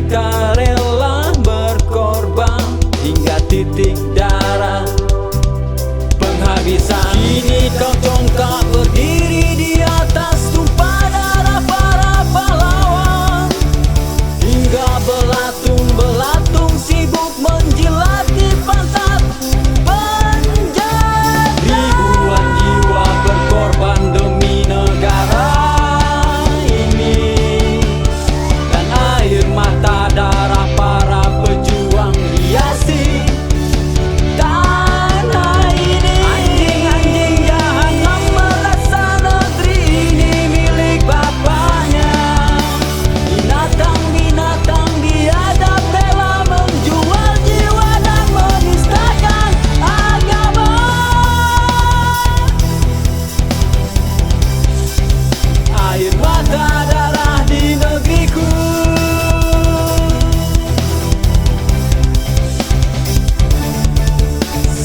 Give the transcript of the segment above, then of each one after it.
mereka rela berkorban hingga titik darah penghabisan. Kini kau congkak berdiri di atas tumpah darah para pahlawan, hingga belatung-belatung sibuk menjilati pantat penjara. Ribuan jiwa berkorban demi negara ini, dan air mata darah para pejuang hiasi tanah ini. Anjing-anjing jahanam merasa negeri ini milik bapaknya. Binatang-binatang biadab rela menjual jiwa dan menistakan agama. Air mata darah di negeriku.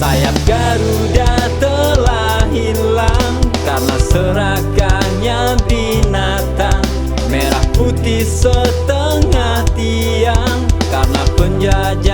Sayap Garuda telah hilang karena serakannya binatang. Merah putih setengah tiang karena penjajah